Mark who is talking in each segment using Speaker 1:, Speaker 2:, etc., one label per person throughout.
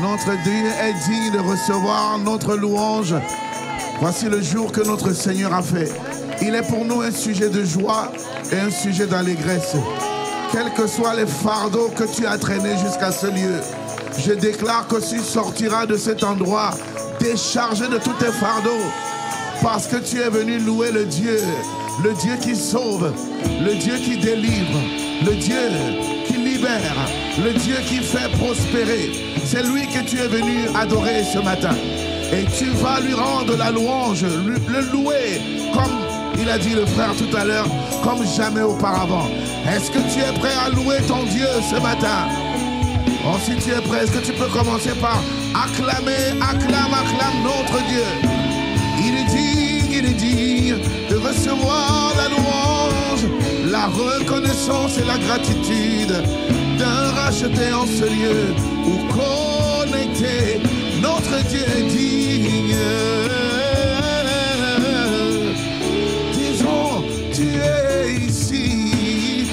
Speaker 1: Notre Dieu est digne de recevoir notre louange. Voici le jour que notre Seigneur a fait. Il est pour nous un sujet de joie et un sujet d'allégresse. Quels que soient les fardeaux que tu as traînés jusqu'à ce lieu, je déclare que tu sortiras de cet endroit déchargé de tous tes fardeaux, parce que tu es venu louer le Dieu qui sauve, le Dieu qui délivre, le Dieu qui libère, le Dieu qui fait prospérer. C'est lui que tu es venu adorer ce matin. Et tu vas lui rendre la louange, le louer, comme il a dit le frère tout à l'heure, comme jamais auparavant. Est-ce que tu es prêt à louer ton Dieu ce matin? Oh, si tu es prêt, est-ce que tu peux commencer par acclamer, acclame notre Dieu? Il est digne de recevoir la louange, la reconnaissance et la gratitude d'un racheté en ce lieu où connecté, notre Dieu est digne. Disons, tu es ici.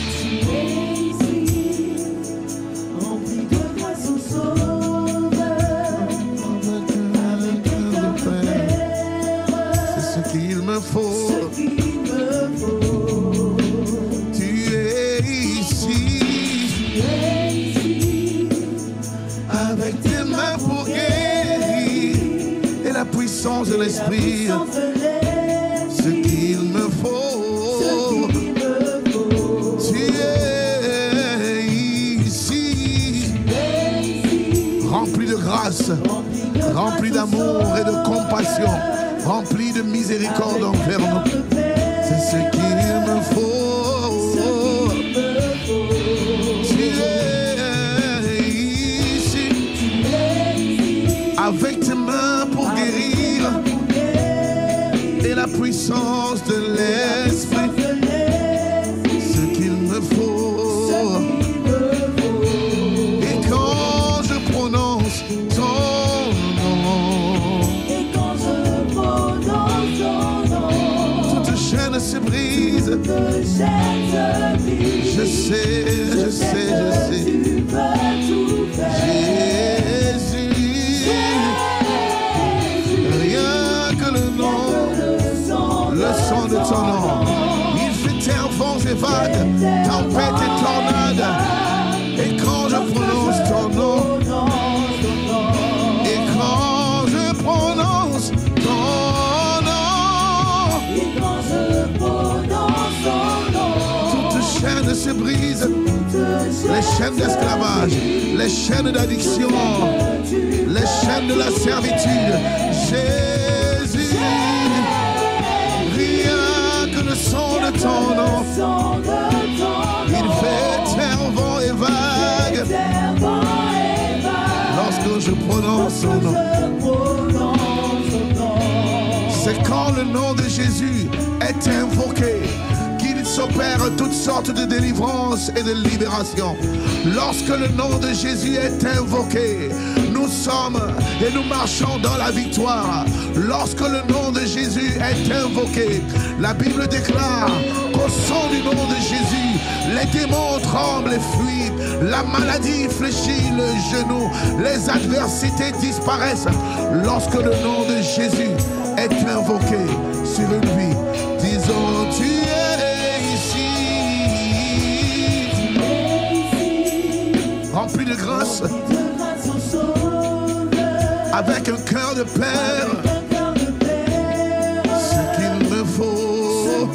Speaker 2: Rempli de grâce au Sauveur, avec un cœur de Père.
Speaker 1: C'est ce qu'il me faut.
Speaker 2: Ce qu'il me faut.
Speaker 1: Tu es ici.
Speaker 2: Tu es ici.
Speaker 1: Avec tes mains pour guérir et la puissance de l'Esprit. Ce qu'il me faut. Tu es ici. Rempli de grâce, rempli d'amour et de compassion, rempli de miséricorde envers nous. C'est ce qu'il me faut. Tu es ici. Avec tes mains pour guérir et la puissance de l'Esprit. Ce qu'il me faut. Et quand je prononce ton nom, toute chaîne se brise. Je sais. Jésus, rien que le nom, le son de ton nom. Il fait taire vents et vagues, tempête et tornades. Et quand je prononce ton nom, et quand je prononce ton nom, toute chaîne se brise. Les chaînes d'esclavage, les chaînes d'addiction, les chaînes de la servitude. Jésus, rien que le son de ton nom, il fait taire vent et vague. Lorsque je prononce son nom, c'est quand le nom de Jésus est invoqué s'opère toutes sortes de délivrances et de libération. Lorsque le nom de Jésus est invoqué, nous sommes et nous marchons dans la victoire. Lorsque le nom de Jésus est invoqué, la Bible déclare qu'au son du nom de Jésus, les démons tremblent et fuient, la maladie fléchit le genou, les adversités disparaissent. Lorsque le nom de Jésus est invoqué sur lui, disons tu es rempli de grâce, avec un cœur de Père, ce qu'il me faut.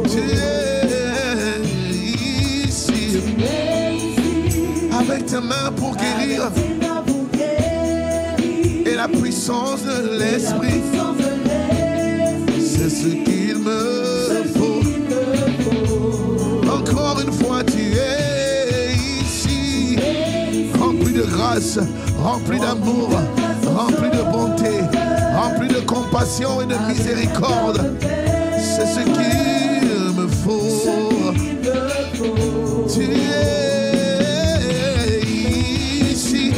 Speaker 1: Tu es ici, avec tes mains pour guérir et la puissance de l'Esprit. C'est ce qu'il me faut. Encore une fois, tu es ici, rempli de grâce, rempli d'amour, rempli de bonté, rempli de compassion et de miséricorde. C'est ce qu'il me faut. Tu es ici,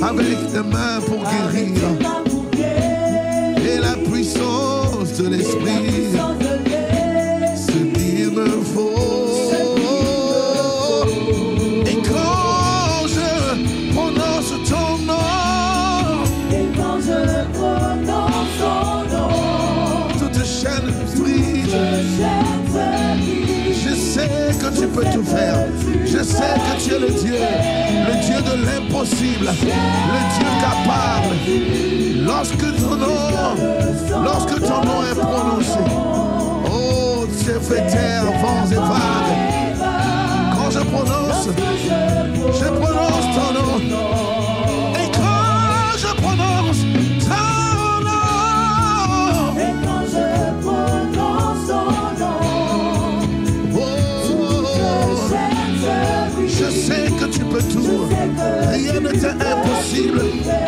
Speaker 1: avec tes mains pour guérir et la puissance de l'Esprit. Ce qu'il me faut. Et quand je peux tout faire. Je sais que tu es le Dieu de l'impossible, le Dieu capable. Lorsque ton nom est prononcé, oh, tu fait terre, vents et vagues. Quand je prononce ton nom. Et quand je prononce ton nom.
Speaker 2: Et quand je prononce ton nom.
Speaker 1: Je sais que tu peux tout. Rien ne t'est impossible.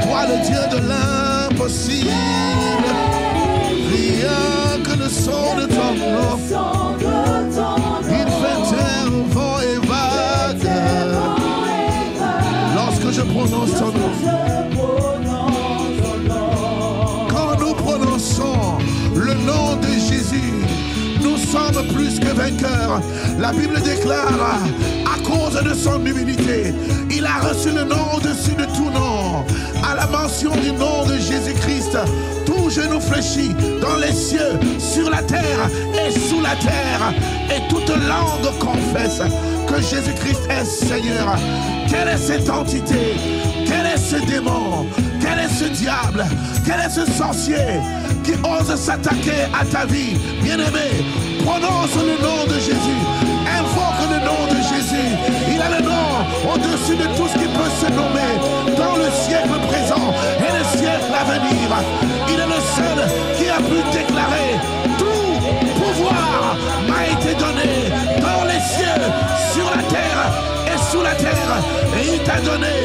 Speaker 1: Toi, le Dieu de l'impossible. Rien que le son de ton nom. Il fait terre, vent et vague. Lorsque je prononce ton nom. Quand nous prononçons le nom de Jésus, nous sommes plus que vainqueurs. La Bible déclare, à cause de son humilité, il a reçu le nom au-dessus de tout nom. À la mention du nom de Jésus-Christ, tout genou fléchit dans les cieux, sur la terre et sous la terre. Et toute langue confesse que Jésus-Christ est Seigneur. Quelle est cette entité? Quel est ce démon? Quel est ce diable? Quel est ce sorcier qui ose s'attaquer à ta vie? Bien-aimé, prononce le nom de Jésus. Invoque le nom de Jésus. Il a le nom au-dessus de tout ce qui peut se nommer dans le siècle présent et le siècle à venir. Il est le seul qui a pu déclarer: tout pouvoir m'a été donné dans les cieux, sur la terre et sous la terre. Et il t'a donné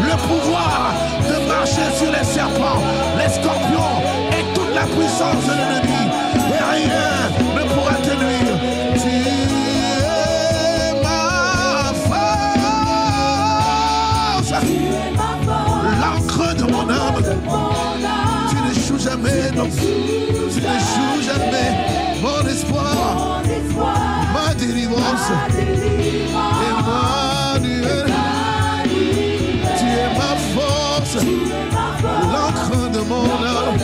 Speaker 1: le pouvoir de marcher sur les serpents, les scorpions et toute la puissance de l'ennemi. Et rien ne pourra te nuire. Tu es ma force, l'encre de mon âme. Tu n'échoues jamais, non. Tu n'échoues jamais. Mon espoir, ma délivrance. Emmanuel, tu es ma force, l'encre de mon âme.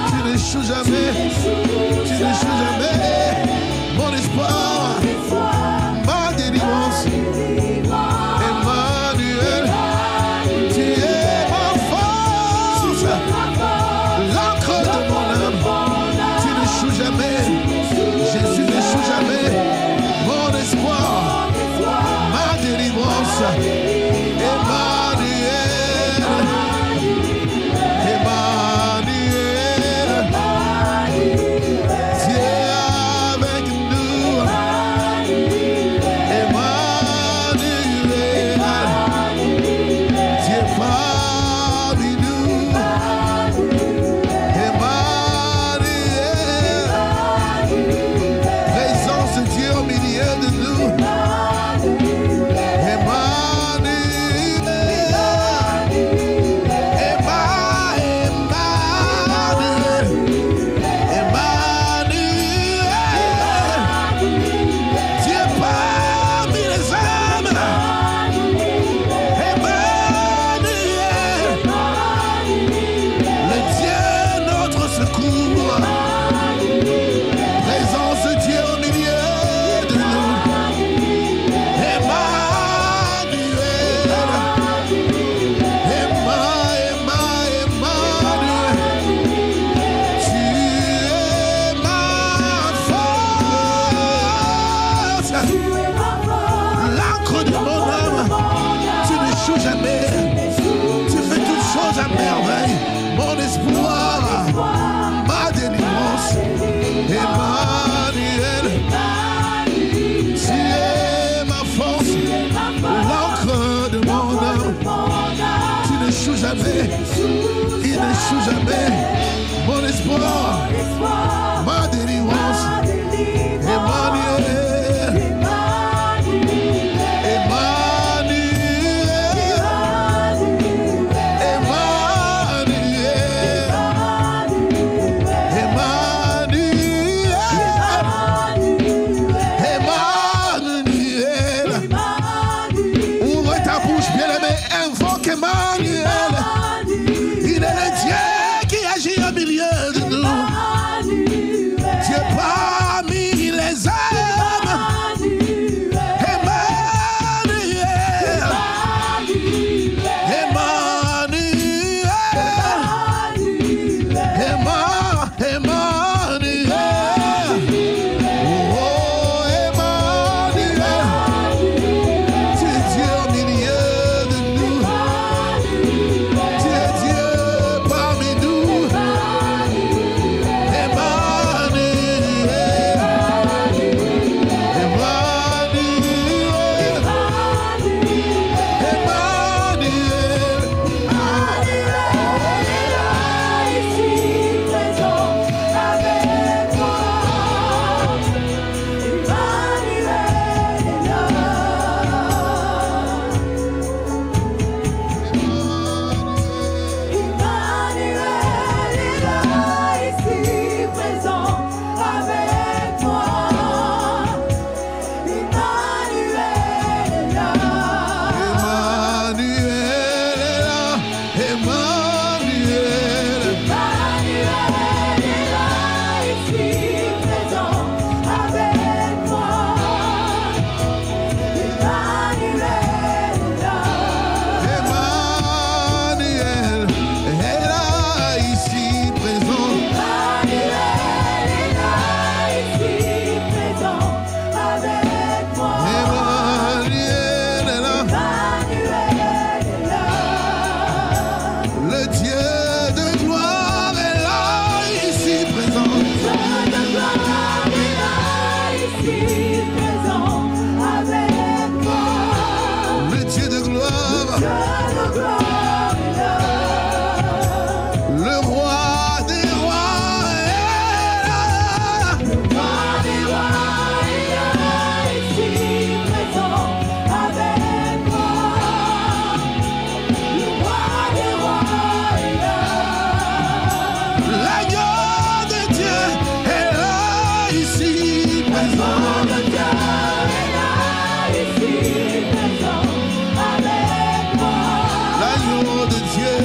Speaker 1: Tu n'échoues jamais, tu n'échoues jamais. Mon espoir, ma délivrance. Emmanuel, tu es ma force, l'encre de mon âme. Tu n'échoues jamais, Jésus n'échoue jamais. Mon espoir, ma délivrance. Emmanuel, Emmanuel, Dieu avec nous. Emmanuel, Dieu parmi nous. Emmanuel, présence de Dieu au milieu de nous. Emmanuel, tu es ma force, l'encre de mon âme. Tu n'échoues jamais, il n'échoue jamais. Mon espoir, ma délivrance. Emmanuel, parmi les hommes. Le roi des rois est là.
Speaker 2: Le roi des rois est là, ici présent avec moi. Le roi des rois est là.
Speaker 1: L'agneau de Dieu est là, ici présent. L'agneau de Dieu.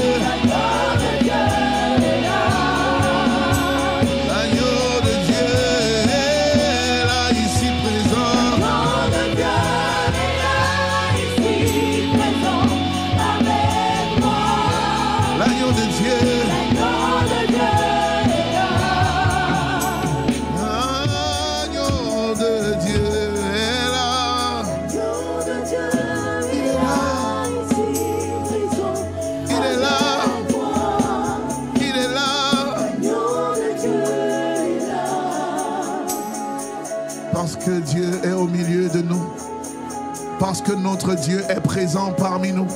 Speaker 1: L'agneau de Dieu est là, ici présent. L'agneau de Dieu. L'agneau de Dieu est là. Il est là. Il est là. Parce que Dieu est au milieu de nous. Parce que notre Dieu est présent parmi nous.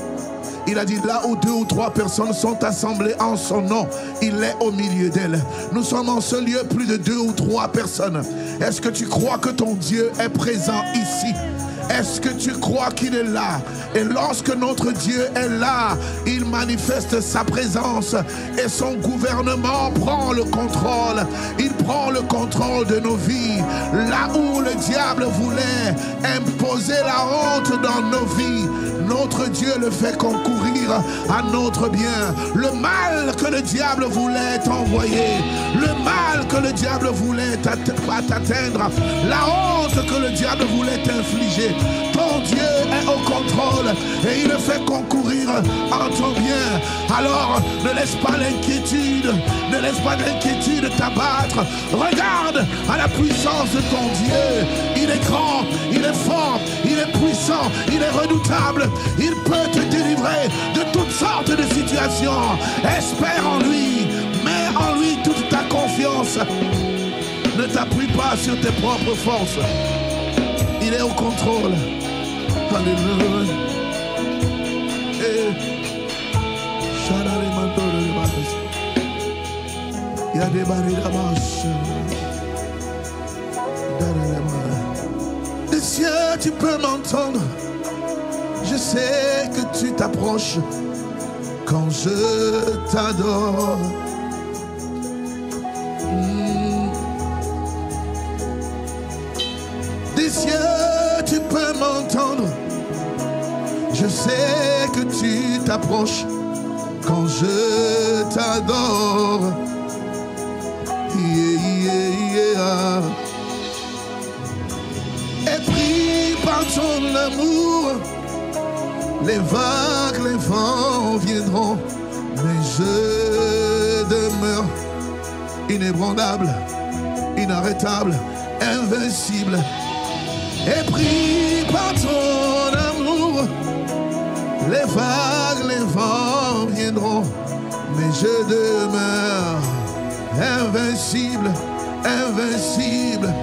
Speaker 1: Il a dit là où 2 ou 3 personnes sont assemblées en son nom, il est au milieu d'elles. Nous sommes en ce lieu plus de 2 ou 3 personnes. Est-ce que tu crois que ton Dieu est présent ici? Est-ce que tu crois qu'il est là? Et lorsque notre Dieu est là, il manifeste sa présence et son gouvernement prend le contrôle. Il prend le contrôle de nos vies. Là où le diable voulait imposer la honte dans nos vies, notre Dieu le fait concourir à notre bien. Le mal que le diable voulait t'envoyer, le mal que le diable voulait t'atteindre, la honte que le diable voulait t'infliger, ton Dieu est au contrôle et il le fait concourir en ton bien. Alors ne laisse pas l'inquiétude, t'abattre. Regarde à la puissance de ton Dieu. Il est grand, il est fort, il est puissant, il est redoutable. Il peut te délivrer de toutes sortes de situations. Espère en lui, mets en lui toute ta confiance. Ne t'appuie pas sur tes propres forces. Il est au contrôle. Alléluia. Des cieux, tu peux m'entendre. Je sais que tu t'approches quand je t'adore. Des cieux, tu peux m'entendre. Je sais que tu t'approches quand je t'adore. Et pris par ton amour, les vagues, les vents viendront, mais je demeure inébranlable, inarrêtable, invincible. Et pris par ton amour, les vagues, les vents viendront, mais je demeure invincible, invincible.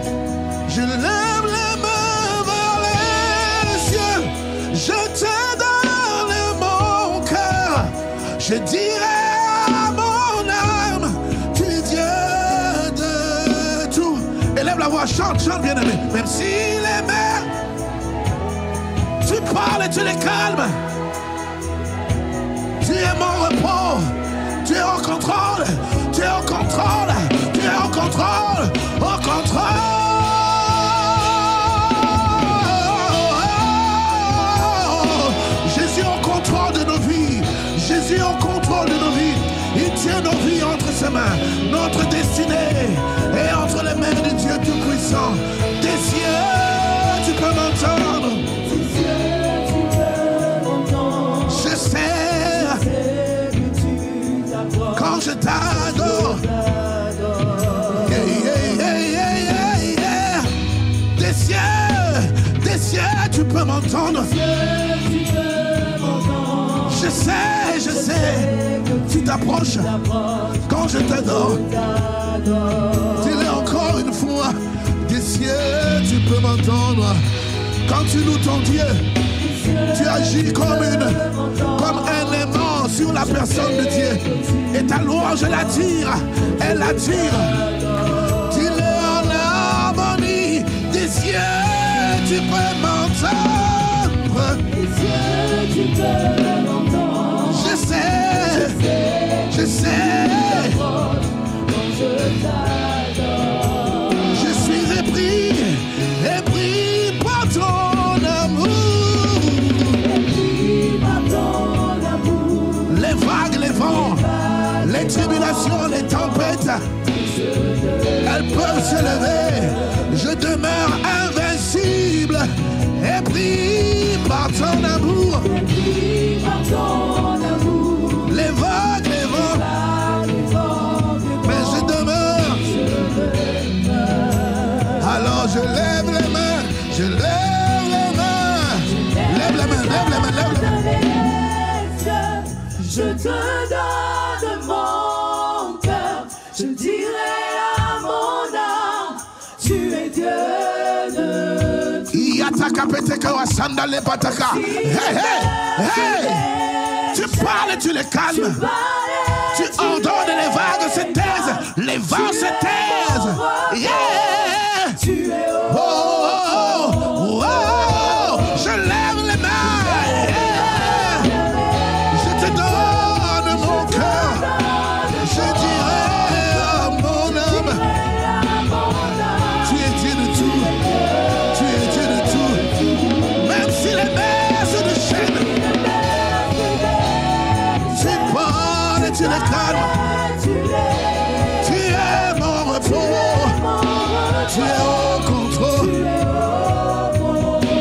Speaker 1: Je lève les mains vers les cieux, je te donne mon cœur, je dirai à mon âme, tu es Dieu de tout. Élève la voix, chante, chante bien aimé. Même si les mers, tu parles et tu les calmes. Tu es mon repos, tu es au contrôle, tu es au contrôle, tu es au contrôle, au contrôle. Jésus au contrôle de nos vies, Jésus au contrôle de nos vies. Il tient nos vies entre ses mains, notre destinée est entre les mains de Dieu Tout-Puissant. Des cieux, tu peux m'entendre. Je sais quand je t'adore. Des cieux, tu peux m'entendre. Je sais, tu t'approches quand je t'adore. Dis-le encore une fois. Des cieux, tu peux m'entendre. Quand tu loues ton Dieu, tu agis comme une ta louange l'attire. Elle l'attire. Dis-le en harmonie. Des cieux, tu peux m'entendre.
Speaker 2: Des cieux, tu peux m'entendre.
Speaker 1: Je sais. Je sais.
Speaker 2: Quand je t'adore.
Speaker 1: Je suis épris par ton amour.
Speaker 2: Épris par ton amour.
Speaker 1: Les vagues, les vents, les tribulations, les tempêtes, elles peuvent se lever. Je demeure invincible, épris par ton amour.
Speaker 2: Épris par ton amour.
Speaker 1: Les vagues, les vents, mais je demeure. Alors je lève les mains, je lève les mains. Lève les mains, lève les mains, lève les mains.
Speaker 2: Je te donne mon cœur, je dirai à mon âme, tu es Dieu de tout.
Speaker 1: Yataka peteka wa sandale pataka. Hey, hey, hey. Tu parles, tu les calmes. Tu ordonnes les vagues se taisent. Les vents se taisent. Yeah.
Speaker 2: Tu es
Speaker 1: Oh, oh, oh, oh. Je lève les mains. Yeah. Je te donne mon cœur. Je dirai à mon âme, tu es Dieu de tout. Tu es Dieu de tout. Même si les mers se déchaînent, tu parles et tu les calmes. Tu es mon repos. Tu es au contrôle.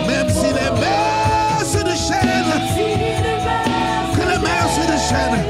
Speaker 1: Même si les mers se déchaînent, que les mers se déchaînent,